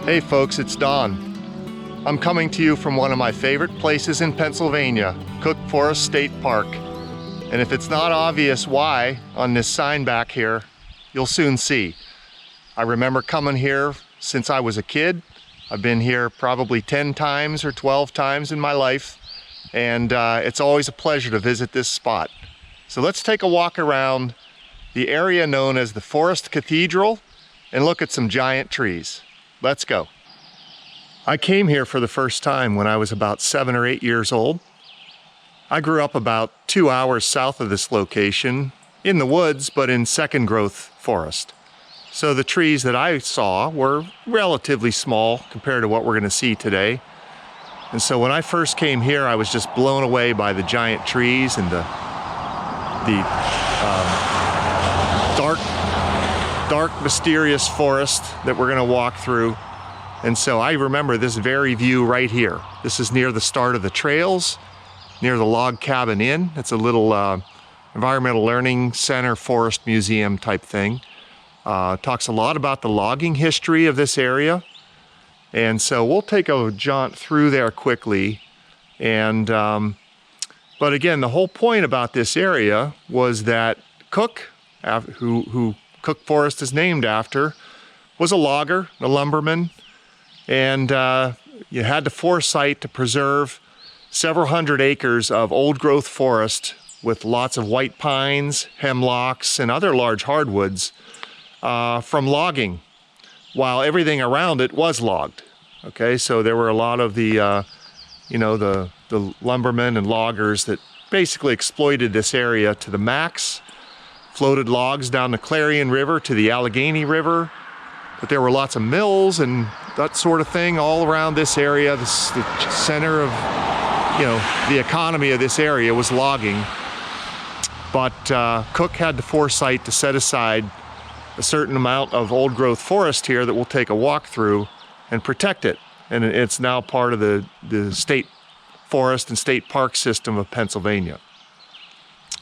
Hey folks, it's Don. I'm coming to you from one of my favorite places in Pennsylvania, Cook Forest State Park. And if it's not obvious why on this sign back here, you'll soon see. I remember coming here since I was a kid. I've been here probably 10 times or 12 times in my life, and it's always a pleasure to visit this spot. So let's take a walk around the area known as the Forest Cathedral and look at some giant trees. Let's go. I came here for the first time when I was about 7 or 8 years old. I grew up about 2 hours south of this location, in the woods, but in second growth forest. So the trees that I saw were relatively small compared to what we're going to see today. And so when I first came here, I was just blown away by the giant trees and the dark, mysterious forest that we're going to walk through. And so I remember this very view right here. This is near the start of the trails, near the Log Cabin Inn. It's a little environmental learning center, forest museum type thing. Talks a lot about the logging history of this area. And so we'll take a jaunt through there quickly. And but again, the whole point about this area was that Cook, who Cook Forest is named after, was a logger, a lumberman, and you had the foresight to preserve several hundred acres of old growth forest with lots of white pines, hemlocks, and other large hardwoods from logging, while everything around it was logged. Okay, so there were a lot of the lumbermen and loggers that basically exploited this area to the max, floated logs down the Clarion River to the Allegheny River, but there were lots of mills and that sort of thing all around this area. The center of, the economy of this area was logging. But Cook had the foresight to set aside a certain amount of old growth forest here that we'll take a walk through and protect it. And it's now part of the state forest and state park system of Pennsylvania.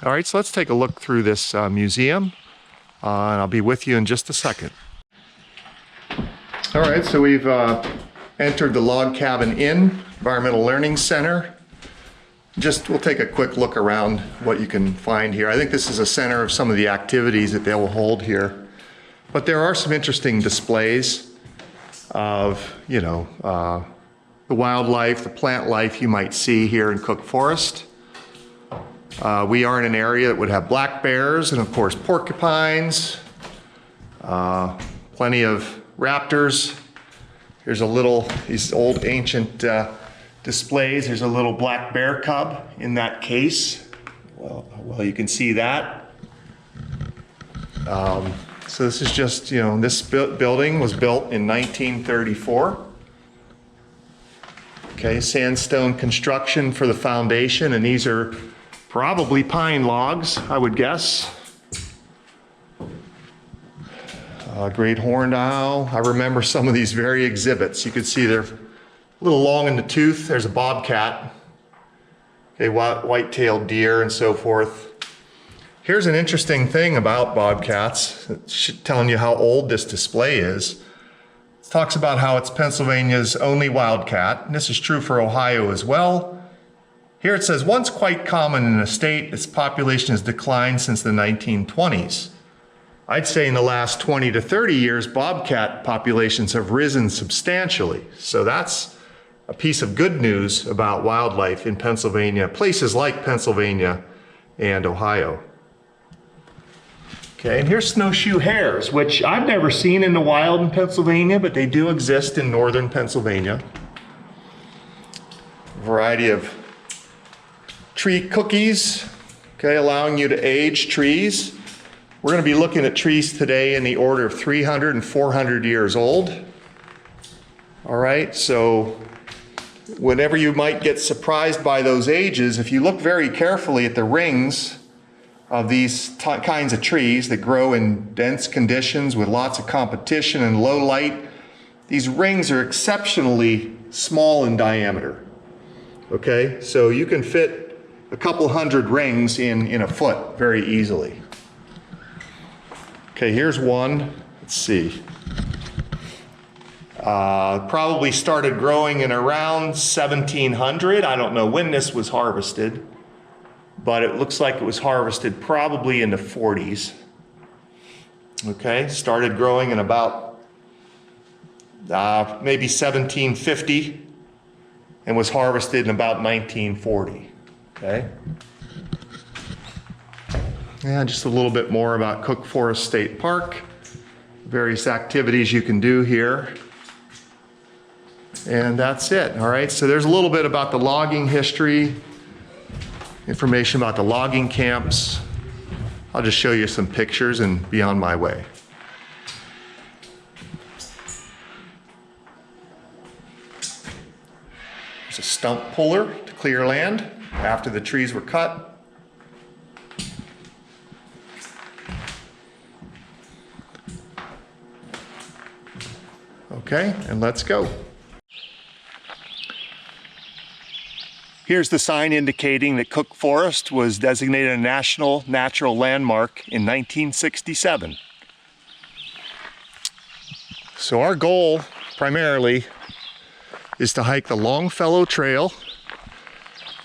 All right, so let's take a look through this museum, and I'll be with you in just a second. All right, so we've entered the Log Cabin Inn, Environmental Learning Center. We'll take a quick look around what you can find here. I think this is a center of some of the activities that they will hold here. But there are some interesting displays of, the wildlife, the plant life you might see here in Cook Forest. We are in an area that would have black bears and of course porcupines, plenty of raptors. Here's these old ancient displays. There's a little black bear cub in that case. Well, you can see that. So this is just, this building was built in 1934. Okay, sandstone construction for the foundation, and these are probably pine logs, I would guess. Great horned owl. I remember some of these very exhibits. You can see they're a little long in the tooth. There's a bobcat, okay, white-tailed deer and so forth. Here's an interesting thing about bobcats, telling you how old this display is. It talks about how it's Pennsylvania's only wildcat, and this is true for Ohio as well. Here it says, once quite common in the state, its population has declined since the 1920s. I'd say in the last 20 to 30 years, bobcat populations have risen substantially. So that's a piece of good news about wildlife in Pennsylvania, places like Pennsylvania and Ohio. Okay, and here's snowshoe hares, which I've never seen in the wild in Pennsylvania, but they do exist in northern Pennsylvania. A variety of tree cookies, okay, allowing you to age trees. We're going to be looking at trees today in the order of 300 and 400 years old. All right, so whenever you might get surprised by those ages, if you look very carefully at the rings of these kinds of trees that grow in dense conditions with lots of competition and low light, these rings are exceptionally small in diameter. Okay, so you can fit a couple hundred rings in a foot very easily. Okay, here's one. Let's see. Probably started growing in around 1700. I don't know when this was harvested, but it looks like it was harvested probably in the 40s. Okay, started growing in about maybe 1750 and was harvested in about 1940. Okay. Yeah, just a little bit more about Cook Forest State Park, various activities you can do here. And that's it, all right? So there's a little bit about the logging history, information about the logging camps. I'll just show you some pictures and be on my way. There's a stump puller to clear land after the trees were cut. Okay, and let's go. Here's the sign indicating that Cook Forest was designated a National Natural Landmark in 1967. So our goal, primarily, is to hike the Longfellow Trail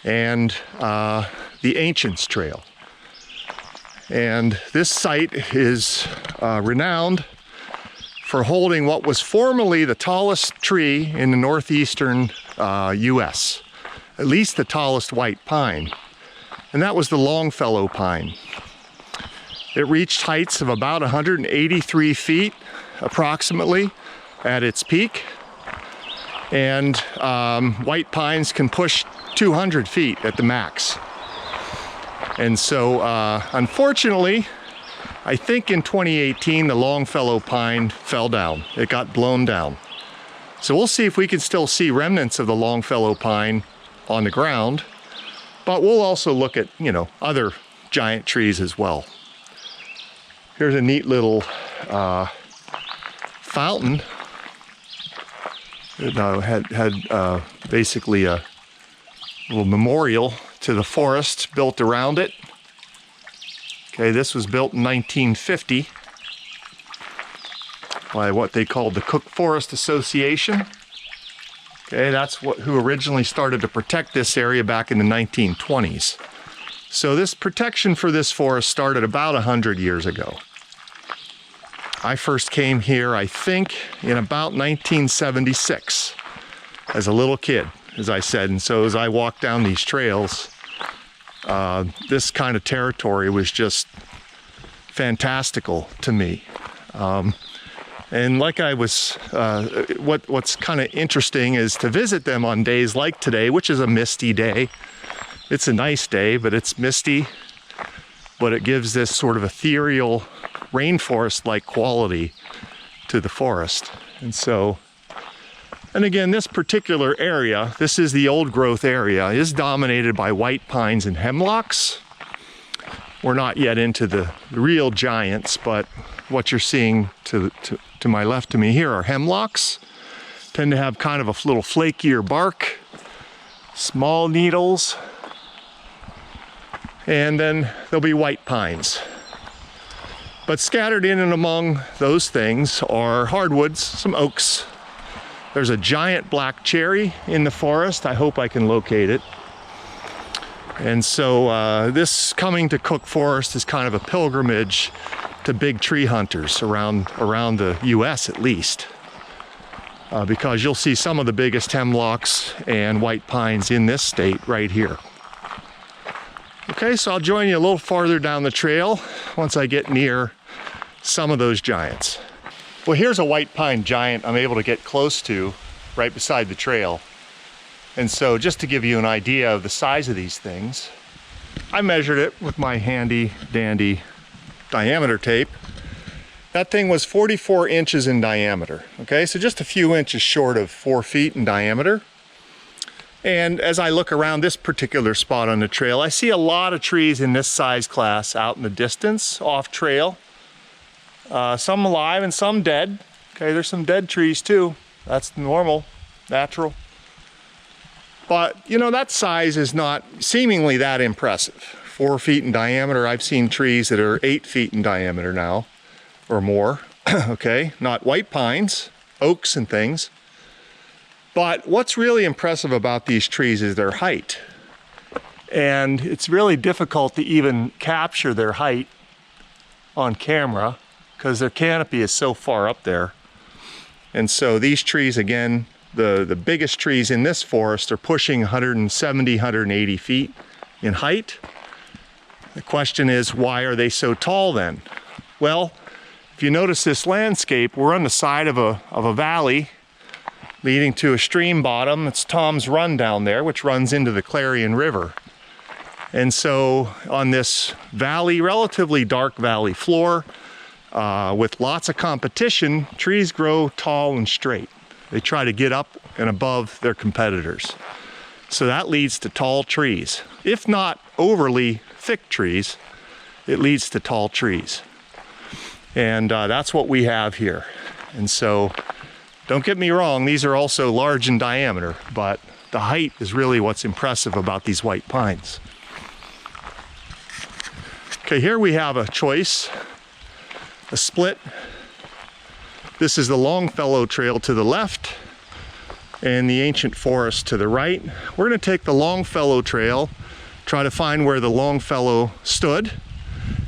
and the Ancients Trail. And this site is renowned for holding what was formerly the tallest tree in the northeastern US, at least the tallest white pine, and that was the Longfellow pine. It reached heights of about 183 feet approximately at its peak, and white pines can push 200 feet at the max. And so unfortunately, I think in 2018 the Longfellow pine fell down. It got blown down. So we'll see if we can still see remnants of the Longfellow pine on the ground, but we'll also look at, you know, other giant trees as well. Here's a neat little fountain. It had basically a little memorial to the forest built around it. Okay, this was built in 1950 by what they called the Cook Forest Association. Okay, that's who originally started to protect this area back in the 1920s. So this protection for this forest started about 100 years ago. I first came here, I think, in about 1976 as a little kid, as I said. And so as I walked down these trails, this kind of territory was just fantastical to me. And like I was, what's kind of interesting is to visit them on days like today, which is a misty day. It's a nice day, but it's misty, but it gives this sort of ethereal rainforest-like quality to the forest. And so, and again, this particular area, this is the old growth area, is dominated by white pines and hemlocks. We're not yet into the real giants, but what you're seeing to my left of me here are hemlocks. Tend to have kind of a little flakier bark, small needles, and then there'll be white pines. But scattered in and among those things are hardwoods, some oaks. There's a giant black cherry in the forest. I hope I can locate it. And so this coming to Cook Forest is kind of a pilgrimage to big tree hunters around the US at least. Because you'll see some of the biggest hemlocks and white pines in this state right here. Okay, so I'll join you a little farther down the trail once I get near some of those giants. Well, here's a white pine giant I'm able to get close to right beside the trail. And so just to give you an idea of the size of these things, I measured it with my handy dandy diameter tape. That thing was 44 inches in diameter. Okay, so just a few inches short of 4 feet in diameter. And as I look around this particular spot on the trail, I see a lot of trees in this size class out in the distance, off trail. Some alive and some dead. Okay, there's some dead trees too. That's normal, natural. But, you know, that size is not seemingly that impressive. 4 feet in diameter. I've seen trees that are 8 feet in diameter now, or more. Okay, not white pines, oaks and things. But what's really impressive about these trees is their height. And it's really difficult to even capture their height on camera because their canopy is so far up there. And so these trees, again, the biggest trees in this forest are pushing 170, 180 feet in height. The question is, why are they so tall then? Well, if you notice this landscape, we're on the side of a valley leading to a stream bottom. It's Tom's Run down there, which runs into the Clarion River. And so on this valley, relatively dark valley floor, with lots of competition, trees grow tall and straight. They try to get up and above their competitors. So that leads to tall trees. If not overly thick trees, it leads to tall trees. And that's what we have here. And so, don't get me wrong, these are also large in diameter, but the height is really what's impressive about these white pines. Okay, here we have a choice, a split. This is the Longfellow Trail to the left and the ancient forest to the right. We're going to take the Longfellow Trail, try to find where the Longfellow stood,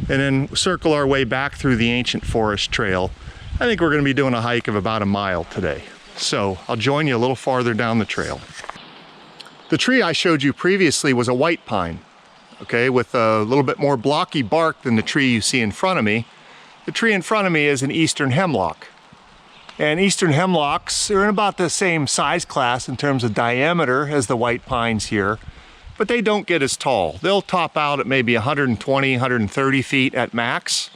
and then circle our way back through the ancient forest trail. I think we're going to be doing a hike of about a mile today. So I'll join you a little farther down the trail. The tree I showed you previously was a white pine, okay, with a little bit more blocky bark than the tree you see in front of me. The tree in front of me is an eastern hemlock. And eastern hemlocks are in about the same size class in terms of diameter as the white pines here, but they don't get as tall. They'll top out at maybe 120, 130 feet at max,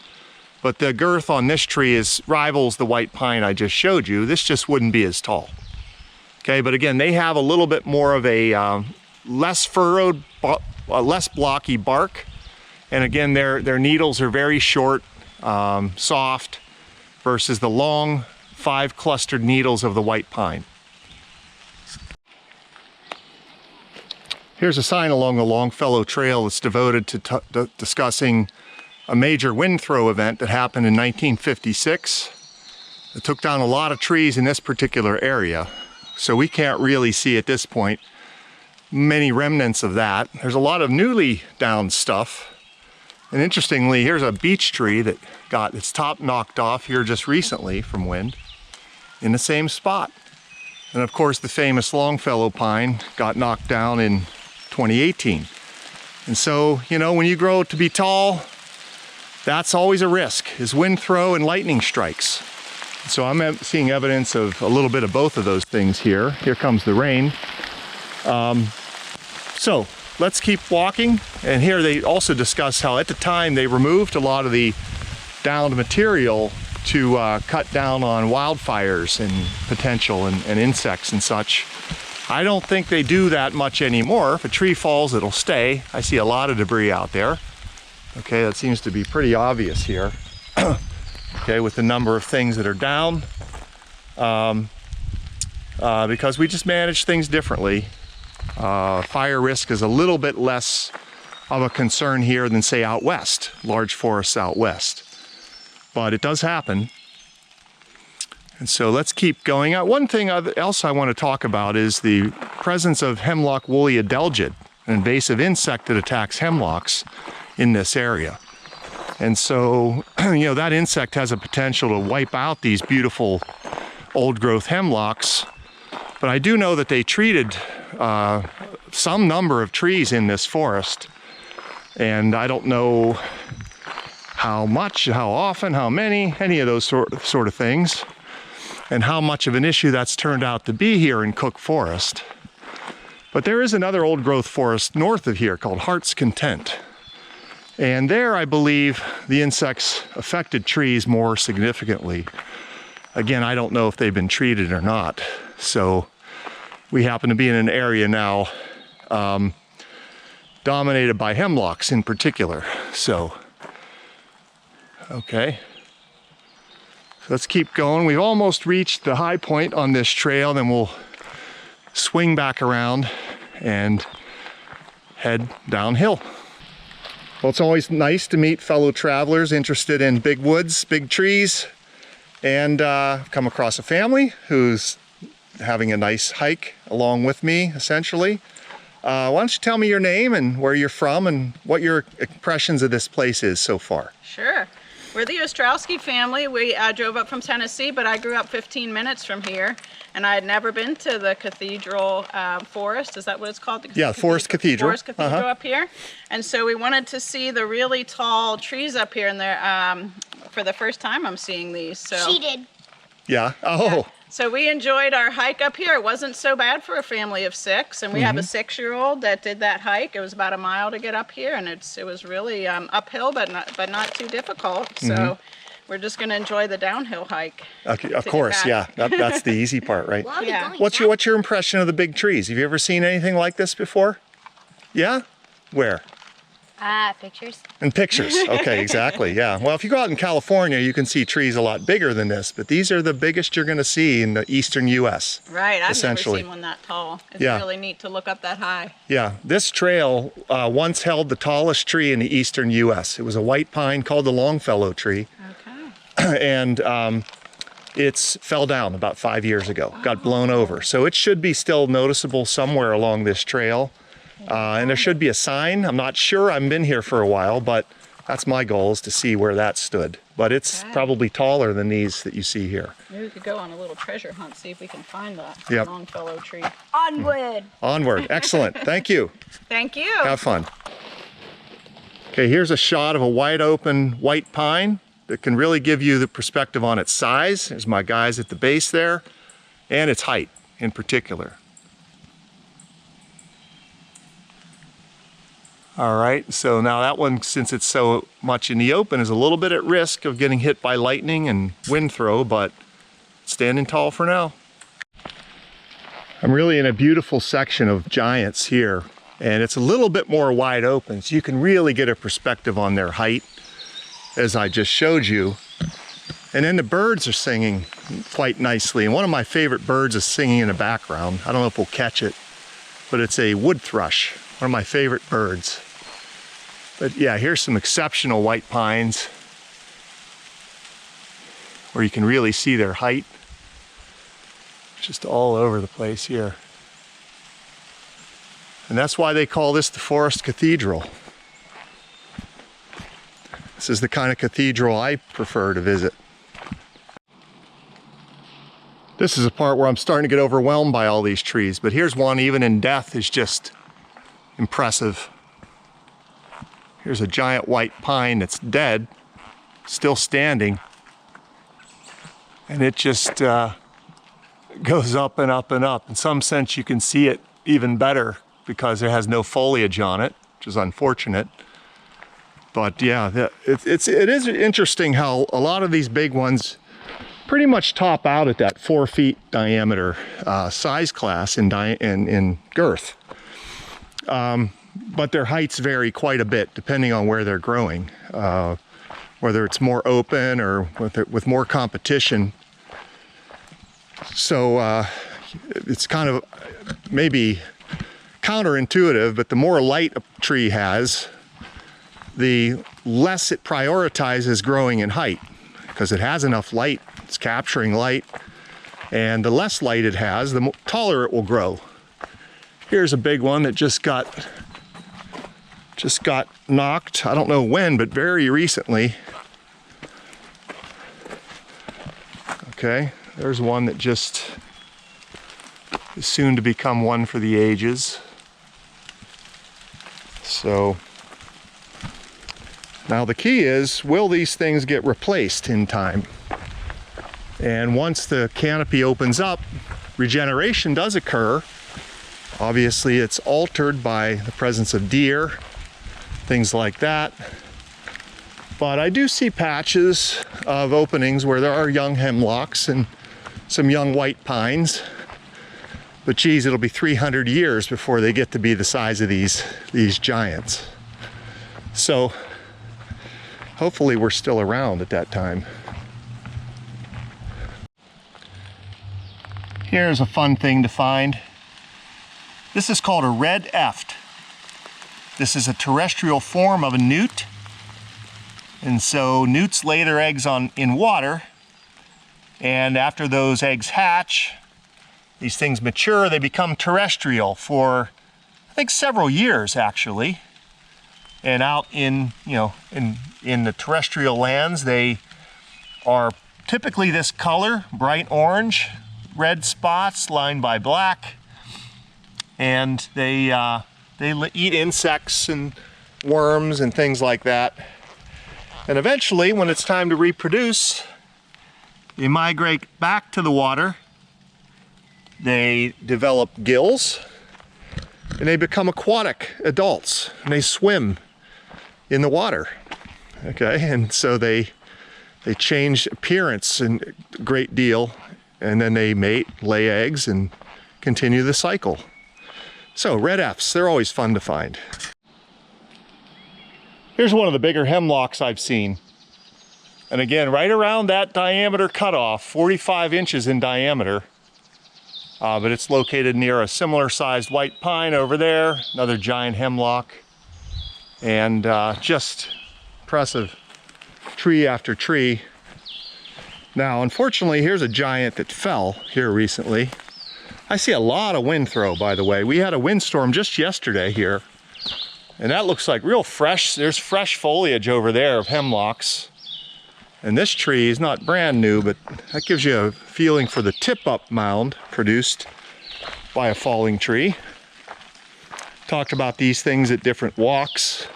but the girth on this tree rivals the white pine I just showed you. This just wouldn't be as tall. Okay, but again, they have a little bit more of a less furrowed, less blocky bark, and again, their needles are very short, soft, versus the long, 5 clustered needles of the white pine. Here's a sign along the Longfellow Trail that's devoted to discussing a major wind throw event that happened in 1956. It took down a lot of trees in this particular area, so we can't really see at this point many remnants of that. There's a lot of newly downed stuff. And interestingly, here's a beech tree that got its top knocked off here just recently from wind in the same spot. And of course, the famous Longfellow pine got knocked down in 2018. And so, you know, when you grow to be tall, that's always a risk, is wind throw and lightning strikes. So I'm seeing evidence of a little bit of both of those things here. Here comes the rain. So let's keep walking. And here they also discuss how at the time they removed a lot of the downed material to cut down on wildfires and potential and insects and such. I don't think they do that much anymore. If a tree falls, it'll stay. I see a lot of debris out there. Okay, that seems to be pretty obvious here. Okay, with the number of things that are down. Because we just manage things differently. Fire risk is a little bit less of a concern here than, say, out west, large forests out west. But it does happen. And so let's keep going. One thing else I want to talk about is the presence of hemlock woolly adelgid, an invasive insect that attacks hemlocks in this area. And so, you know, that insect has a potential to wipe out these beautiful old growth hemlocks. But I do know that they treated some number of trees in this forest. And I don't know how much, how often, how many, any of those sort of things, and how much of an issue that's turned out to be here in Cook Forest. But there is another old growth forest north of here called Heart's Content. And there, I believe, the insects affected trees more significantly. Again, I don't know if they've been treated or not. So we happen to be in an area now dominated by hemlocks in particular. So, okay. So let's keep going. We've almost reached the high point on this trail, then we'll swing back around and head downhill. Well, it's always nice to meet fellow travelers interested in big woods, big trees, and come across a family who's having a nice hike along with me, essentially. Why don't you tell me your name and where you're from and what your impressions of this place is so far? Sure. We're the Ostrowski family. We drove up from Tennessee, but I grew up 15 minutes from here, and I had never been to the Cathedral Forest. Is that what it's called? Yeah, Forest Cathedral. Forest Cathedral up here. And so we wanted to see the really tall trees up here, and they're, for the first time I'm seeing these. So. She did. Yeah. Oh. Yeah. So we enjoyed our hike up here. It wasn't so bad for a family of 6, and we have a 6-year-old that did that hike. It was about a mile to get up here, and it was really uphill, but not too difficult. So we're just going to enjoy the downhill hike. Okay, of course, yeah. That's the easy part, right? Well, Yeah. What's your impression of the big trees? Have you ever seen anything like this before? Yeah? Where? Pictures. In pictures. Okay, exactly. Yeah. Well, if you go out in California, you can see trees a lot bigger than this, but these are the biggest you're going to see in the eastern U.S. Right. I've never essentially. seen one that tall. It's Yeah. really neat to look up that high. Yeah. This trail once held the tallest tree in the eastern U.S. It was a white pine called the Longfellow tree, Okay. and it's fell down about 5 years ago. Got blown over. So it should be still noticeable somewhere along this trail. And there should be a sign. I'm not sure. I haven't been here for a while, but that's my goal, is to see where that stood. But it's probably taller than these that you see here. Maybe we could go on a little treasure hunt, see if we can find that Yep. Longfellow tree. Onward. Onward. Excellent. Thank you. Thank you. Have fun. Okay, here's a shot of a wide open white pine that can really give you the perspective on its size. There's my guys at the base there, and its height in particular. All right, so now that one, since it's so much in the open, is a little bit at risk of getting hit by lightning and wind throw, but standing tall for now. I'm really in a beautiful section of giants here, and it's a little bit more wide open, so you can really get a perspective on their height, as I just showed you. And then the birds are singing quite nicely, and one of my favorite birds is singing in the background. I don't know if we'll catch it, but it's a wood thrush. One of my favorite birds. But yeah, here's some exceptional white pines where you can really see their height. Just all over the place here. And that's why they call this the Forest Cathedral. This is the kind of cathedral I prefer to visit. This is a part where I'm starting to get overwhelmed by all these trees, but here's one even in death is just impressive. Here's a giant white pine that's dead, still standing, and it just goes up and up and up. In some sense, you can see it even better because it has no foliage on it, which is unfortunate. But yeah, it is interesting how a lot of these big ones pretty much top out at that 4 feet diameter size class in girth. But their heights vary quite a bit depending on where they're growing, whether it's more open or with more competition. So it's kind of maybe counterintuitive, but the more light a tree has, the less it prioritizes growing in height, because it has enough light, it's capturing light, and the less light it has, the taller it will grow. Here's a big one that just got knocked, I don't know when, but very recently. Okay, there's one that just is soon to become one for the ages. So now the key is, will these things get replaced in time? And once the canopy opens up, regeneration does occur. Obviously it's altered by the presence of deer, things like that. But I do see patches of openings where there are young hemlocks and some young white pines. But geez, it'll be 300 years before they get to be the size of these giants. So hopefully we're still around at that time. Here's a fun thing to find. This is called a red eft. This is a terrestrial form of a newt. And so newts lay their eggs in water, And after those eggs hatch, these things mature, they become terrestrial for, I think, several years actually. And out in, in the terrestrial lands, they are typically this color, bright orange, red spots lined by black. And they eat insects and worms and things like that. And eventually, when it's time to reproduce, they migrate back to the water. They develop gills, and they become aquatic adults, and they swim in the water. Okay, and so they change appearance a great deal, and then they mate, lay eggs, and continue the cycle. So red Fs, they're always fun to find. Here's one of the bigger hemlocks I've seen. And again, right around that diameter cutoff, 45 inches in diameter. But it's located near a similar sized white pine over there, another giant hemlock. And just impressive tree after tree. Now, unfortunately, here's a giant that fell here recently. I see a lot of wind throw, by the way. We had a windstorm just yesterday here, and that looks like real fresh. There's fresh foliage over there of hemlocks. And this tree is not brand new, but that gives you a feeling for the tip-up mound produced by a falling tree. Talked about these things at different walks,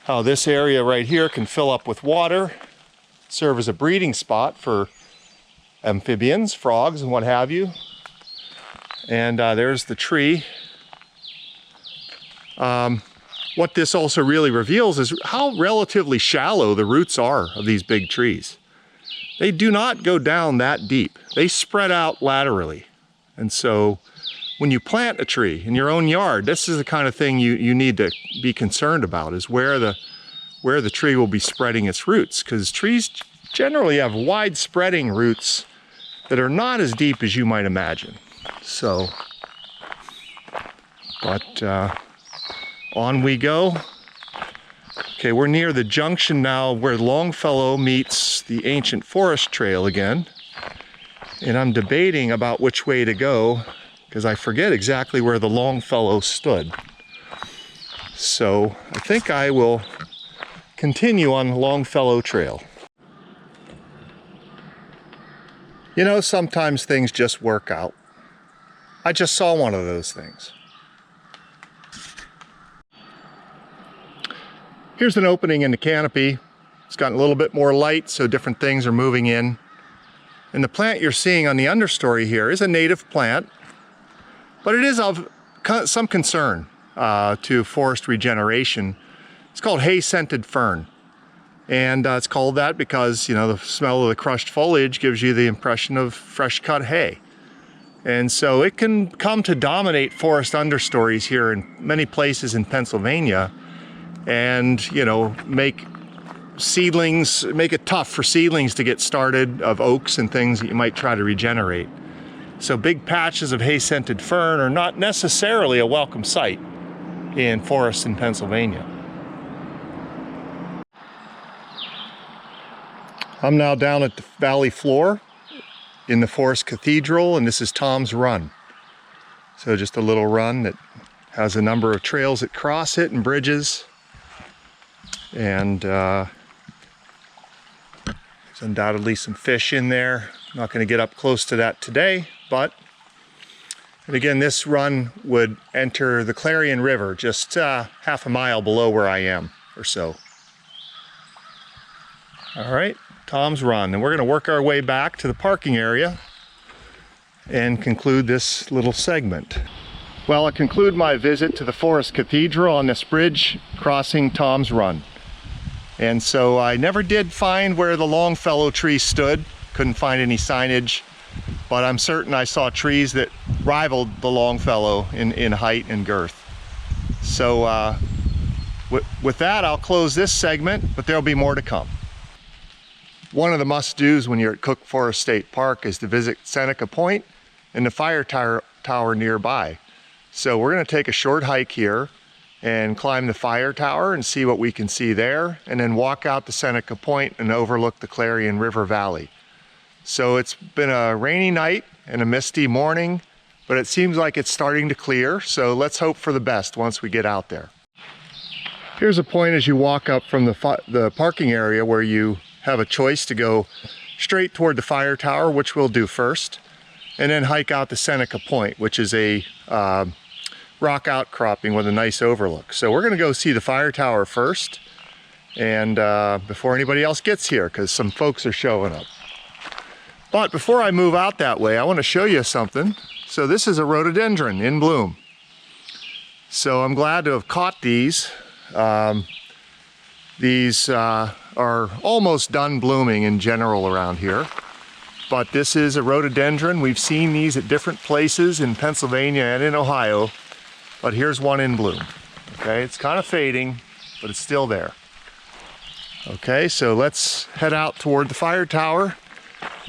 how this area right here can fill up with water, serve as a breeding spot for amphibians, frogs, and what have you. And there's the tree. What this also really reveals is how relatively shallow the roots are of these big trees. They do not go down that deep. They spread out laterally. And so when you plant a tree in your own yard, this is the kind of thing you need to be concerned about, is where the tree will be spreading its roots, because trees generally have wide spreading roots that are not as deep as you might imagine. So, but on we go. Okay, we're near the junction now where Longfellow meets the ancient forest trail again. And I'm debating about which way to go, because I forget exactly where the Longfellow stood. So I think I will continue on the Longfellow Trail. You know, sometimes things just work out. I just saw one of those things. Here's an opening in the canopy. It's gotten a little bit more light, so different things are moving in. And the plant you're seeing on the understory here is a native plant, but it is of some concern to forest regeneration. It's called hay-scented fern. And it's called that because, you know, the smell of the crushed foliage gives you the impression of fresh cut hay. And so it can come to dominate forest understories here in many places in Pennsylvania, and, you know, make it tough for seedlings to get started of oaks and things that you might try to regenerate. So big patches of hay-scented fern are not necessarily a welcome sight in forests in Pennsylvania. I'm now down at the valley floor in the Forest Cathedral, and this is Tom's Run. So just a little run that has a number of trails that cross it and bridges. And there's undoubtedly some fish in there. I'm not going to get up close to that today, but and again, this run would enter the Clarion River just half a mile below where I am or so. All right, Tom's Run, and we're going to work our way back to the parking area and conclude this little segment. Well, I conclude my visit to the Forest Cathedral on this bridge crossing Tom's Run. And so I never did find where the Longfellow tree stood, couldn't find any signage, but I'm certain I saw trees that rivaled the Longfellow in height and girth. So with that, I'll close this segment, but there'll be more to come. One of the must-dos when you're at Cook Forest State Park is to visit Seneca Point and the fire tower nearby. So we're going to take a short hike here and climb the fire tower and see what we can see there, and then walk out to Seneca Point and overlook the Clarion River Valley. So it's been a rainy night and a misty morning, but it seems like it's starting to clear. So let's hope for the best once we get out there. Here's a point as you walk up from the parking area where you have a choice to go straight toward the fire tower, which we'll do first, and then hike out to Seneca Point, which is a rock outcropping with a nice overlook. So we're gonna go see the fire tower first, and before anybody else gets here, because some folks are showing up. But before I move out that way, I want to show you something. So this is a rhododendron in bloom. So I'm glad to have caught these. These are almost done blooming in general around here. But this is a rhododendron. We've seen these at different places in Pennsylvania and in Ohio. But here's one in bloom. Okay, it's kind of fading, but it's still there. Okay, so let's head out toward the fire tower,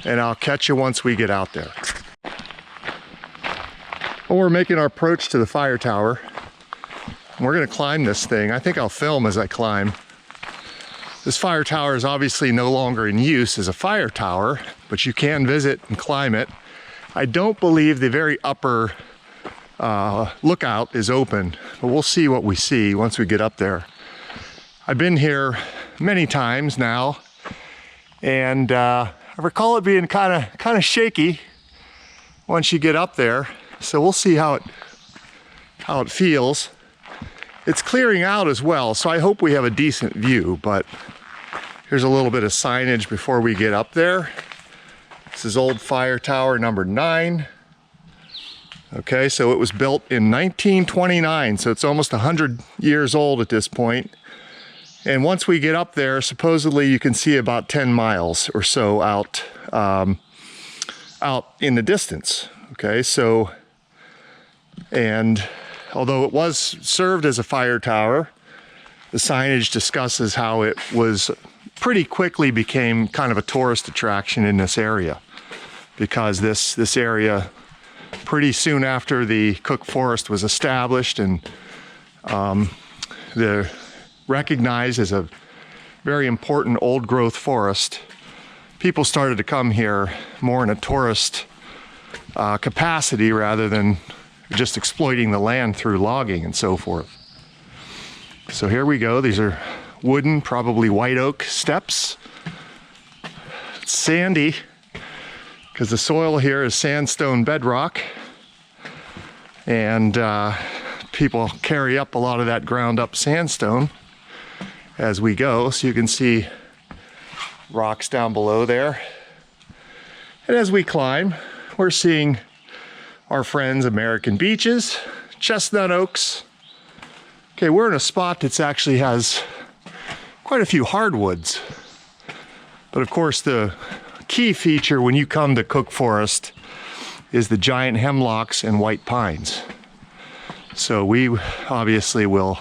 and I'll catch you once we get out there. Well, we're making our approach to the fire tower. We're gonna climb this thing. I think I'll film as I climb. This fire tower is obviously no longer in use as a fire tower, but you can visit and climb it. I don't believe the very upper lookout is open, but we'll see what we see once we get up there. I've been here many times now, and I recall it being kind of shaky once you get up there. So we'll see how it feels. It's clearing out as well, so I hope we have a decent view, but here's a little bit of signage before we get up there. This is old fire tower number 9. Okay, so it was built in 1929, so it's almost 100 years old at this point. And once we get up there, supposedly you can see about 10 miles or so out in the distance. Okay, so, and although it was served as a fire tower, the signage discusses how it was pretty quickly became kind of a tourist attraction in this area, because this area pretty soon after the Cook Forest was established and the recognized as a very important old growth forest, people started to come here more in a tourist capacity rather than just exploiting the land through logging and so forth. So here we go. These are wooden, probably white oak steps. It's sandy because the soil here is sandstone bedrock, and people carry up a lot of that ground up sandstone as we go, so you can see rocks down below there. And as we climb, we're seeing our friends American beeches, chestnut oaks. Okay, we're in a spot that actually has quite a few hardwoods. But of course, the key feature when you come to Cook Forest is the giant hemlocks and white pines. So we obviously will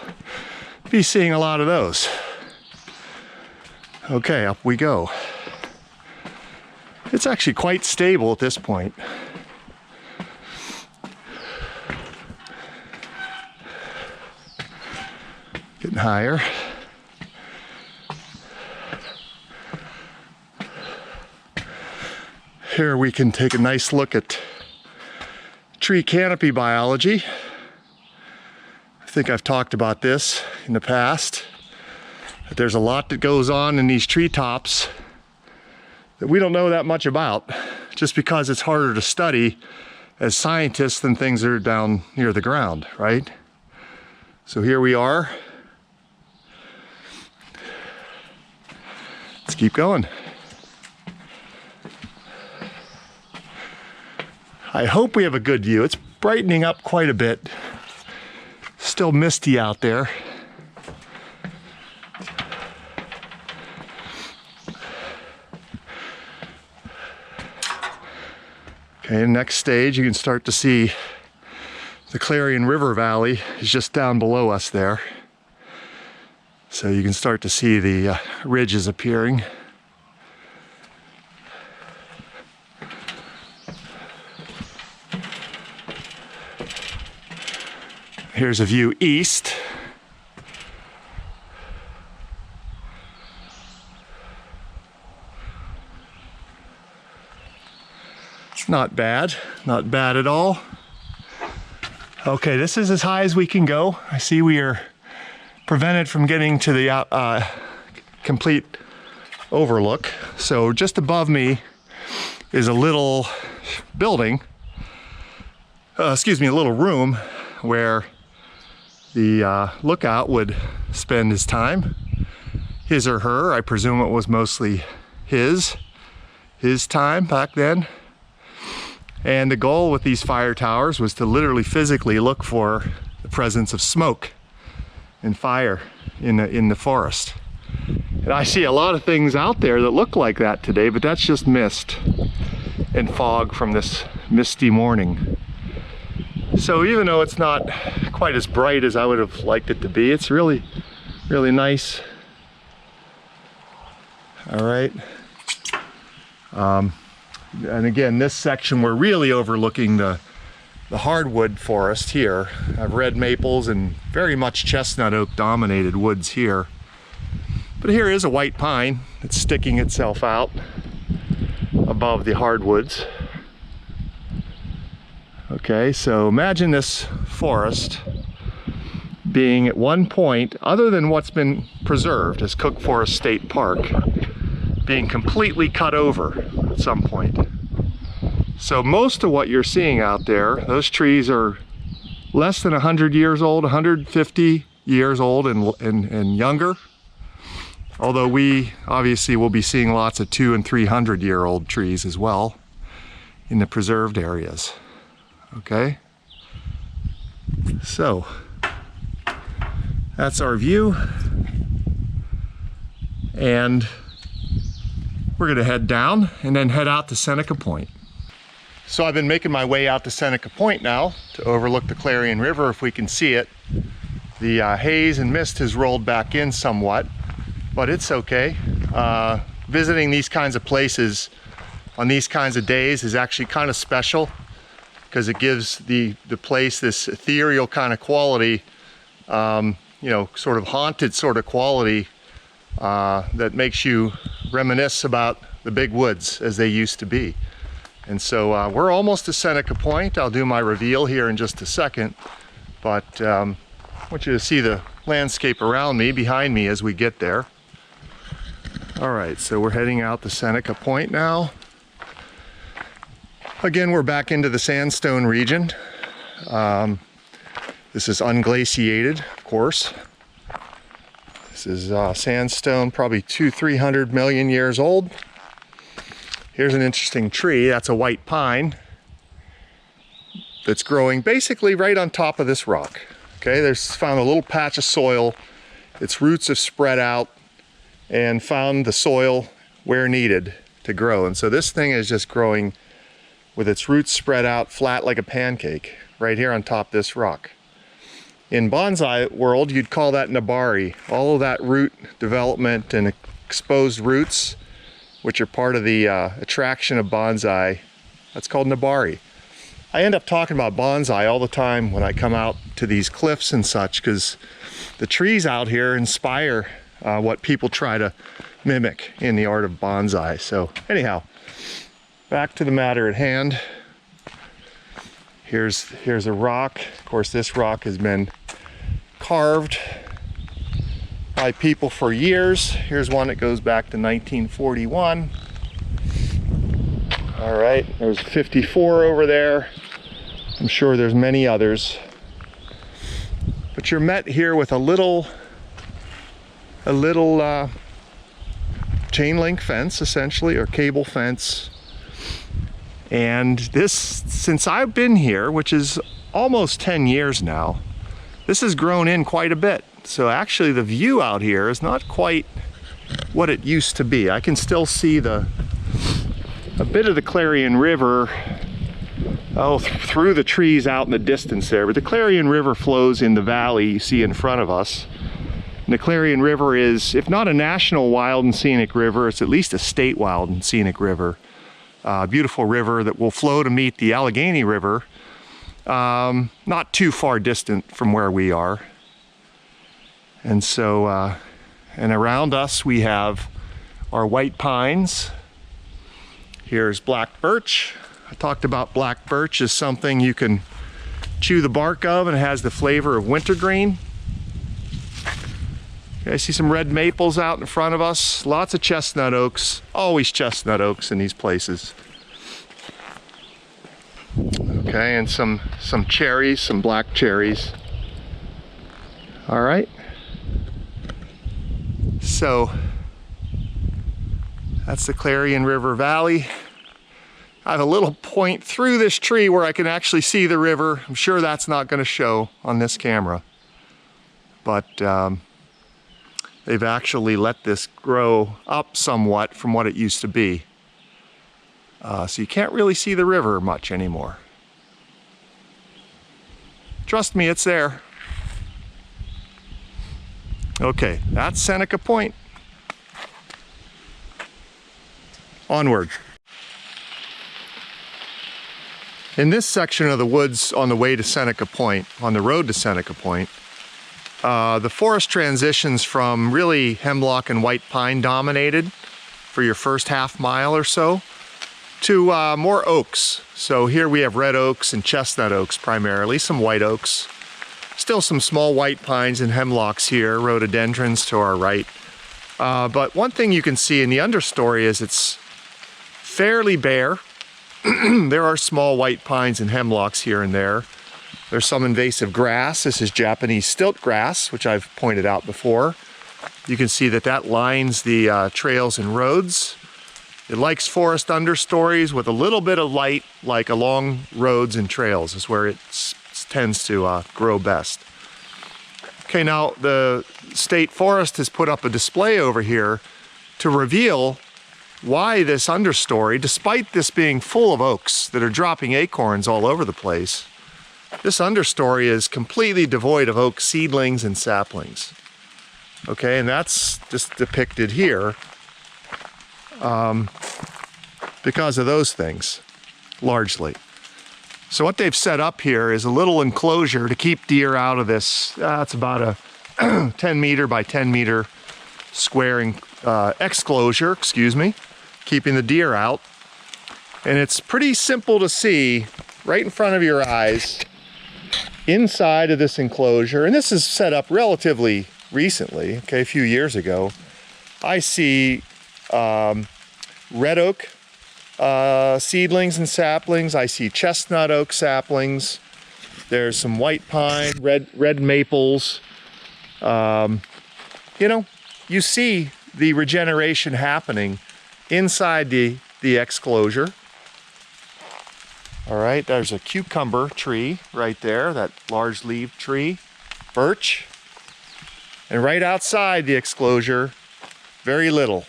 be seeing a lot of those. Okay, up we go. It's actually quite stable at this point. Getting higher. Here we can take a nice look at tree canopy biology. I think I've talked about this in the past. That there's a lot that goes on in these treetops that we don't know that much about, just because it's harder to study as scientists than things that are down near the ground, right? So here we are. Let's keep going. I hope we have a good view. It's brightening up quite a bit. Still misty out there. Okay, next stage, you can start to see the Clarion River Valley is just down below us there. So you can start to see the ridges appearing. Here's a view east. not bad, not bad at all. Okay, this is as high as we can go. I see we are prevented from getting to the complete overlook. So just above me is a little building, a little room where the lookout would spend his time. His or her, I presume it was mostly his time back then. And the goal with these fire towers was to literally physically look for the presence of smoke and fire in the forest. And I see a lot of things out there that look like that today, but that's just mist and fog from this misty morning. So even though it's not quite as bright as I would have liked it to be, it's really, really nice. All right. And again, this section, we're really overlooking the hardwood forest here. Red maples and very much chestnut oak dominated woods here. But here is a white pine that's sticking itself out above the hardwoods. Okay, so imagine this forest being at one point, other than what's been preserved as Cook Forest State Park, being completely cut over at some point. So most of what you're seeing out there, those trees are less than 100 years old, 150 years old and younger. Although we obviously will be seeing lots of 200 and 300-year-old trees as well in the preserved areas. Okay, so that's our view, and we're going to head down and then head out to Seneca Point. So I've been making my way out to Seneca Point now to overlook the Clarion River if we can see it. The haze and mist has rolled back in somewhat, but it's okay. Visiting these kinds of places on these kinds of days is actually kind of special, because it gives the place this ethereal kind of quality, you know, sort of haunted sort of quality that makes you reminisce about the big woods as they used to be. And so we're almost to Seneca Point. I'll do my reveal here in just a second, but I want you to see the landscape around me, behind me, as we get there. All right, so we're heading out to Seneca Point now. Again, we're back into the sandstone region. This is unglaciated, of course. This is sandstone, probably 200-300 million years old. Here's an interesting tree. That's a white pine that's growing basically right on top of this rock. Okay, there's found a little patch of soil. Its roots have spread out and found the soil where needed to grow. And so this thing is just growing with its roots spread out flat like a pancake right here on top of this rock. In bonsai world, you'd call that nabari. All of that root development and exposed roots, which are part of the attraction of bonsai, that's called nabari. I end up talking about bonsai all the time when I come out to these cliffs and such, because the trees out here inspire what people try to mimic in the art of bonsai. So anyhow, back to the matter at hand. Here's a rock. Of course, this rock has been carved by people for years. Here's one that goes back to 1941. All right, there's 54 over there. I'm sure there's many others. But you're met here with a little chain link fence, essentially, or cable fence. And this, since I've been here, which is almost 10 years now, this has grown in quite a bit. So actually the view out here is not quite what it used to be. I can still see a bit of the Clarion River through the trees out in the distance there. But the Clarion River flows in the valley you see in front of us. And the Clarion River is, if not a national wild and scenic river, it's at least a state wild and scenic river. Beautiful river that will flow to meet the Allegheny River, not too far distant from where we are. And so, and around us we have our white pines. Here's black birch, I talked about black birch as something you can chew the bark of, and it has the flavor of wintergreen. Okay, I see some red maples out in front of us. Lots of chestnut oaks. Always chestnut oaks in these places. Okay, and some cherries, some black cherries. All right. So that's the Clarion River Valley. I have a little point through this tree where I can actually see the river. I'm sure that's not going to show on this camera, but they've actually let this grow up somewhat from what it used to be. So you can't really see the river much anymore. Trust me, it's there. Okay, that's Seneca Point. Onward. In this section of the woods on the way to Seneca Point, on the road to Seneca Point, the forest transitions from really hemlock and white pine dominated for your first half mile or so to more oaks. So here we have red oaks and chestnut oaks primarily, some white oaks. Still some small white pines and hemlocks here, rhododendrons to our right. But one thing you can see in the understory is it's fairly bare. There are small white pines and hemlocks here and there. There's some invasive grass. This is Japanese stilt grass, which I've pointed out before. You can see that that lines the trails and roads. It likes forest understories with a little bit of light, like along roads and trails is where it tends to grow best. Okay, now the state forest has put up a display over here to reveal why this understory, despite this being full of oaks that are dropping acorns all over the place, this understory is completely devoid of oak seedlings and saplings. Okay, and that's just depicted here because of those things, largely. So what they've set up here is a little enclosure to keep deer out of this. It's about a 10 meter by 10 meter square exclosure, keeping the deer out. And it's pretty simple to see right in front of your eyes inside of this enclosure. And this is set up relatively recently, okay, a few years ago. I see red oak seedlings and saplings. I see chestnut oak saplings. There's some white pine, red maples. You know, you see the regeneration happening inside the exclosure. All right, there's a cucumber tree right there, that large leaved tree, birch. And right outside the exclosure, very little,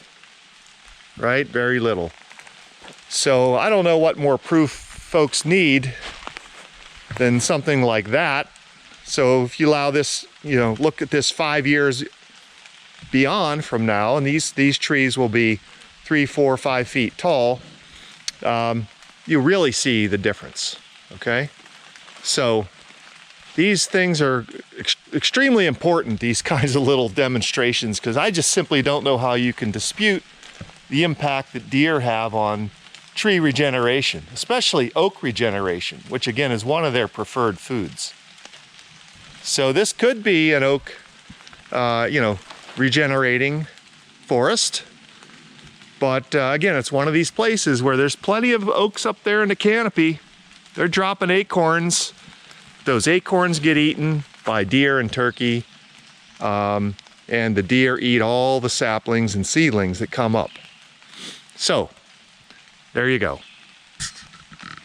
right? Very little. So I don't know what more proof folks need than something like that. So if you allow this, you know, look at this 5 years beyond from now, and these trees will be 3, 4, 5 feet tall, you really see the difference, okay? So these things are extremely important, these kinds of little demonstrations, because I just simply don't know how you can dispute the impact that deer have on tree regeneration, especially oak regeneration, which again is one of their preferred foods. So this could be an oak, you know, regenerating forest. But again, it's one of these places where there's plenty of oaks up there in the canopy. They're dropping acorns. Those acorns get eaten by deer and turkey. And the deer eat all the saplings and seedlings that come up. So, there you go.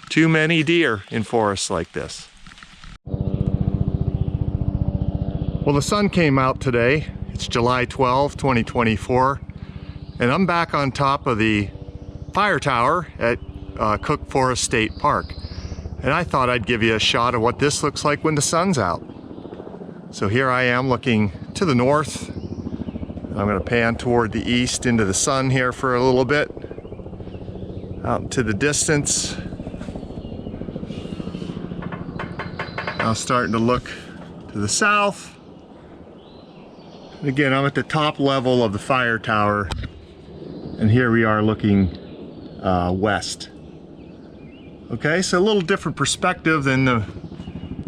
Too many deer in forests like this. Well, the sun came out today. It's July 12, 2024. And I'm back on top of the fire tower at Cook Forest State Park. And I thought I'd give you a shot of what this looks like when the sun's out. So here I am looking to the north. I'm going to pan toward the east into the sun here for a little bit. Out to the distance. Now starting to look to the south. And again, I'm at the top level of the fire tower. And here we are looking west. Okay, so a little different perspective than the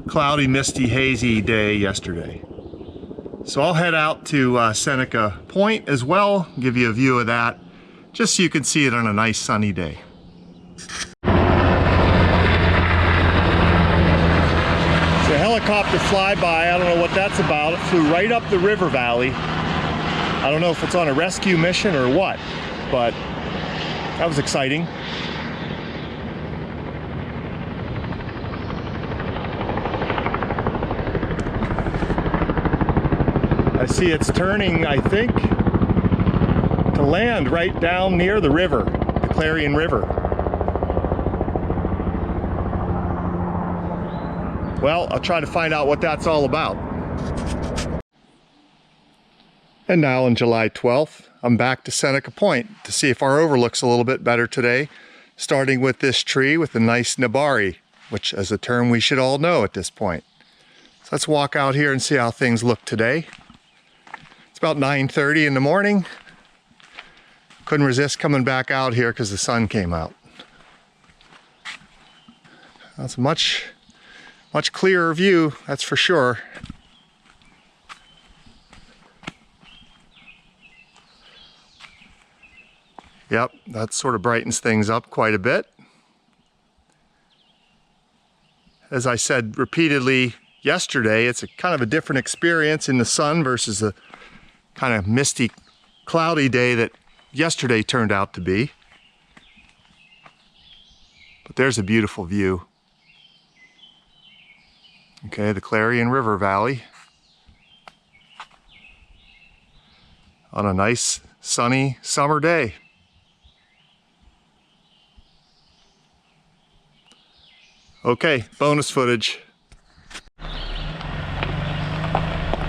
cloudy, misty, hazy day yesterday. So I'll head out to Seneca Point as well, give you a view of that, just so you can see it on a nice sunny day. It's a helicopter flyby, I don't know what that's about. It flew right up the river valley. I don't know if it's on a rescue mission or what, but that was exciting. I see it's turning, I think, to land right down near the river, the Clarion River. Well, I'll try to find out what that's all about. And now on July 12th, I'm back to Seneca Point to see if our overlook's a little bit better today, starting with this tree with a nice nabari, which is a term we should all know at this point. So let's walk out here and see how things look today. It's about 9:30 in the morning. Couldn't resist coming back out here because the sun came out. That's a much clearer view, that's for sure. Yep, that sort of brightens things up quite a bit. As I said repeatedly yesterday, it's a kind of a different experience in the sun versus the kind of misty, cloudy day that yesterday turned out to be. But there's a beautiful view. Okay, the Clarion River Valley on a nice sunny summer day. Okay, bonus footage.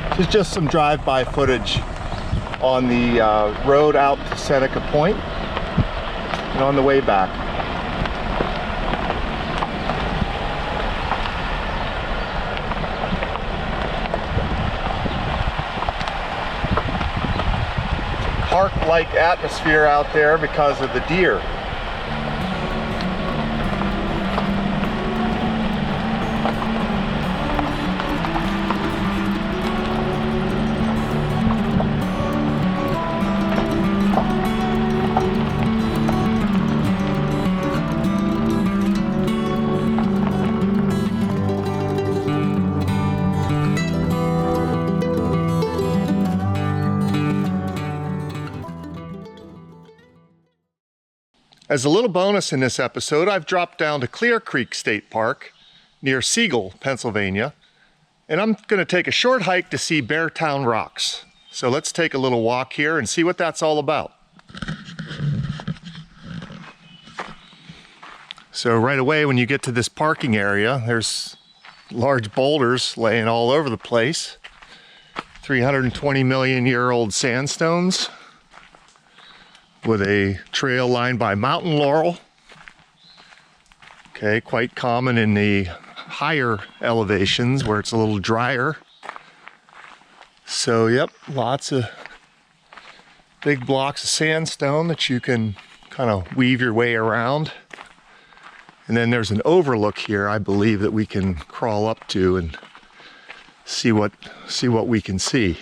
This is just some drive-by footage on the road out to Seneca Point and on the way back. Park-like atmosphere out there because of the deer. As a little bonus in this episode, I've dropped down to Clear Creek State Park near Siegel, Pennsylvania, and I'm going to take a short hike to see Beartown Rocks. So let's take a little walk here and see what that's all about. So right away when you get to this parking area, there's large boulders laying all over the place. 320 million year old sandstones with a trail lined by mountain laurel. Okay, quite common in the higher elevations where it's a little drier. So yep, lots of big blocks of sandstone that you can kind of weave your way around. And then there's an overlook here, I believe, that we can crawl up to and see what we can see.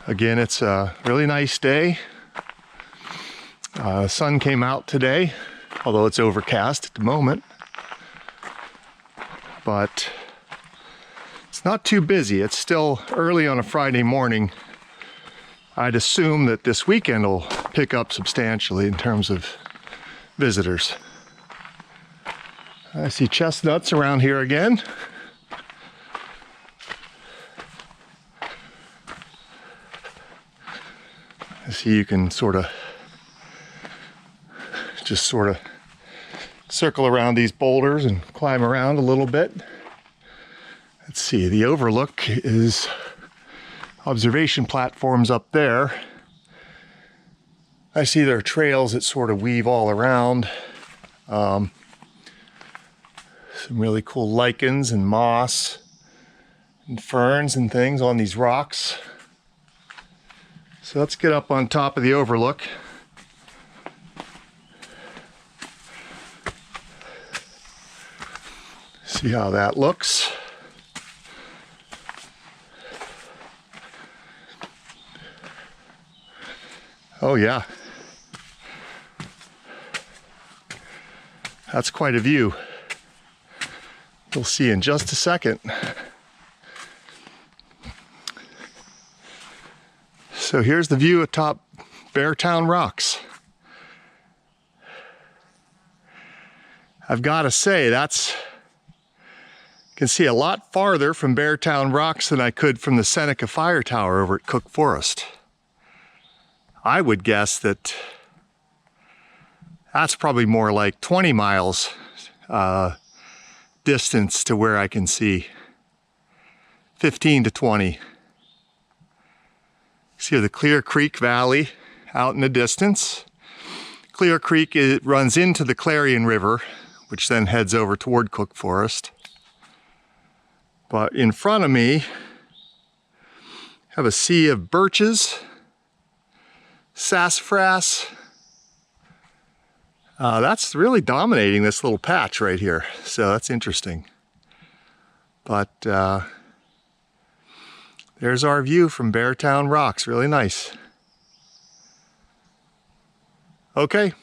Again, it's a really nice day. Sun came out today, although it's overcast at the moment. But it's not too busy. It's still early on a Friday morning. I'd assume that this weekend will pick up substantially in terms of visitors. I see chestnuts around here again. I see you can sort of circle around these boulders and climb around a little bit. Let's see, the overlook is observation platforms up there. I see there are trails that sort of weave all around. Some really cool lichens and moss and ferns and things on these rocks. So let's get up on top of the overlook See how that looks. Oh yeah. That's quite a view. You'll see in just a second. So here's the view atop Beartown Rocks. I've got to say, you can see a lot farther from Beartown Rocks than I could from the Seneca Fire Tower over at Cook Forest. I would guess that that's probably more like 20 miles distance to where I can see. 15 to 20. See the Clear Creek Valley out in the distance. Clear Creek, it runs into the Clarion River, which then heads over toward Cook Forest. But in front of me, I have a sea of birches, sassafras. That's really dominating this little patch right here, so that's interesting. But there's our view from Beartown Rocks, really nice. Okay,